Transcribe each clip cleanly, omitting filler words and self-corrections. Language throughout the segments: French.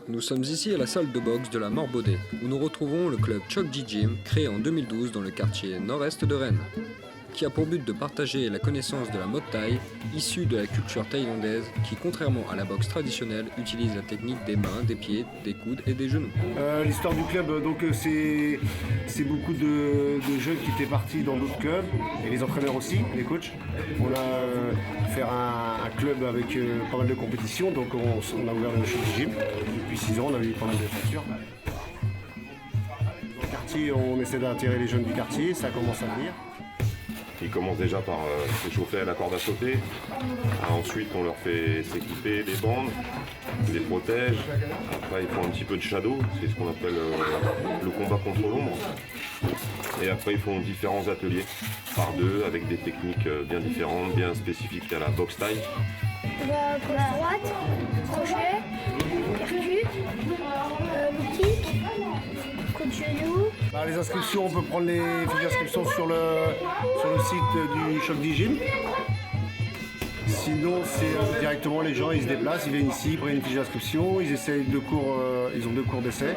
Nous sommes ici à la salle de boxe de la Mort-Baudet, où nous retrouvons le club Chokji Gym, créé en 2012 dans le quartier nord-est de Rennes, qui a pour but de partager la connaissance de la Muay Thai, issue de la culture thaïlandaise, qui, contrairement à la boxe traditionnelle, utilise la technique des mains, des pieds, des coudes et des genoux. L'histoire du club, donc c'est beaucoup de jeunes qui étaient partis dans d'autres clubs, et les entraîneurs aussi, les coachs. On a fait un club avec pas mal de compétitions, donc on a ouvert le Chokji Gym. Depuis 6 ans, on a eu pas mal de structures. Dans le quartier, on essaie d'attirer les jeunes du quartier, ça commence à venir. Ils commencent déjà par s'échauffer à la corde à sauter. Ensuite, on leur fait s'équiper des bandes, des protèges. Après, ils font un petit peu de shadow, c'est ce qu'on appelle le combat contre l'ombre. Et après, ils font différents ateliers par deux avec des techniques bien différentes, bien spécifiques à la boxe thaï. Gauche droite, crochet, percute, le kick, coup de genou. Les inscriptions, on peut prendre les fiches d'inscription sur le site du Chokji Gym. Sinon, c'est directement les gens, ils se déplacent, ils viennent ici, ils prennent une fiche d'inscription, ils essayent ils ont 2 cours d'essai.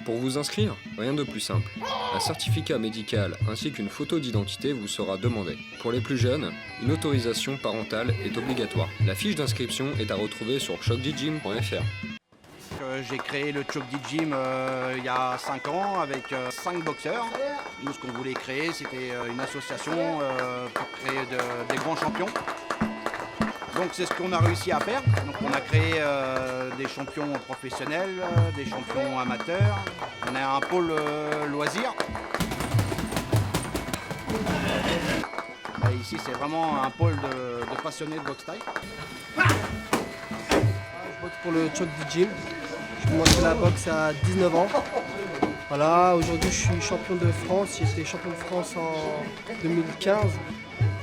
Pour vous inscrire, rien de plus simple. Un certificat médical ainsi qu'une photo d'identité vous sera demandé. Pour les plus jeunes, une autorisation parentale est obligatoire. La fiche d'inscription est à retrouver sur chokjigym.fr. J'ai créé le Chokji Gym il y a 5 ans avec 5 boxeurs. Nous, ce qu'on voulait créer, c'était une association pour créer des grands champions. Donc c'est ce qu'on a réussi à faire. Donc on a créé des champions professionnels, des champions amateurs. On a un pôle loisirs. Ici c'est vraiment un pôle de passionnés de boxe thaï. Je boxe pour le Chokji Gym. J'ai commencé la boxe à 19 ans. Voilà, aujourd'hui je suis champion de France. J'étais champion de France en 2015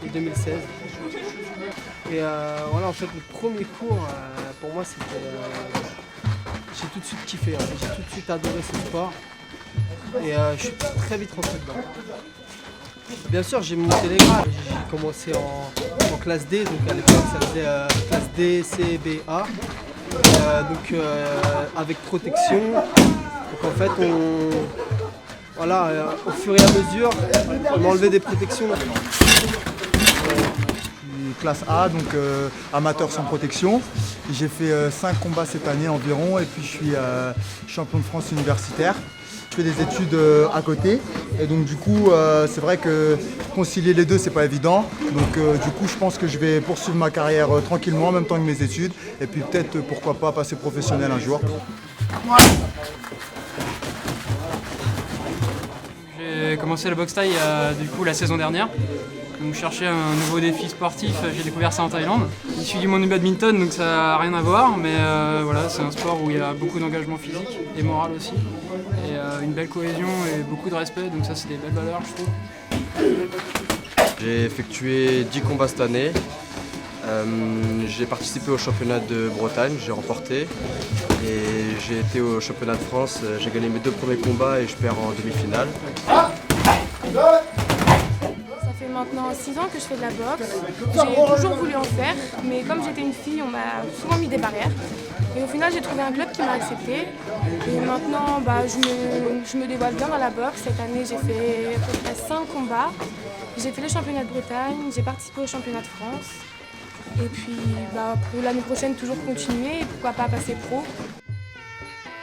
et 2016. Et voilà, en fait, le premier cours, pour moi, c'était... j'ai tout de suite kiffé, j'ai tout de suite adoré ce sport. Et je suis très vite rentré dedans. Bien sûr, j'ai monté les grades. J'ai commencé en classe D, donc à l'époque, ça faisait classe D, C, B, A. Donc avec protection. Donc en fait, au fur et à mesure, on enlevait des protections. Classe A, donc amateur sans protection. J'ai fait 5 combats cette année environ et puis je suis champion de France universitaire. Je fais des études à côté et donc du coup c'est vrai que concilier les deux c'est pas évident. Donc du coup je pense que je vais poursuivre ma carrière tranquillement en même temps que mes études et puis peut-être pourquoi pas passer professionnel un jour. J'ai commencé le boxe thaï du coup la saison dernière. Donc je cherchais un nouveau défi sportif, j'ai découvert ça en Thaïlande. Issu du monde du badminton, donc ça n'a rien à voir, mais voilà, c'est un sport où il y a beaucoup d'engagement physique et moral aussi. Et une belle cohésion et beaucoup de respect, donc ça c'est des belles valeurs je trouve. J'ai effectué 10 combats cette année. J'ai participé au championnat de Bretagne, j'ai remporté. Et j'ai été au championnat de France, j'ai gagné mes 2 premiers combats et je perds en demi-finale. Ça fait maintenant 6 ans que je fais de la boxe. J'ai toujours voulu en faire, mais comme j'étais une fille, on m'a souvent mis des barrières. Et au final, j'ai trouvé un club qui m'a acceptée. Et maintenant, je me dévoile bien dans la boxe. Cette année, j'ai fait à peu près 5 combats. J'ai fait le championnat de Bretagne, j'ai participé au championnat de France. Et puis, pour l'année prochaine, toujours continuer et pourquoi pas passer pro.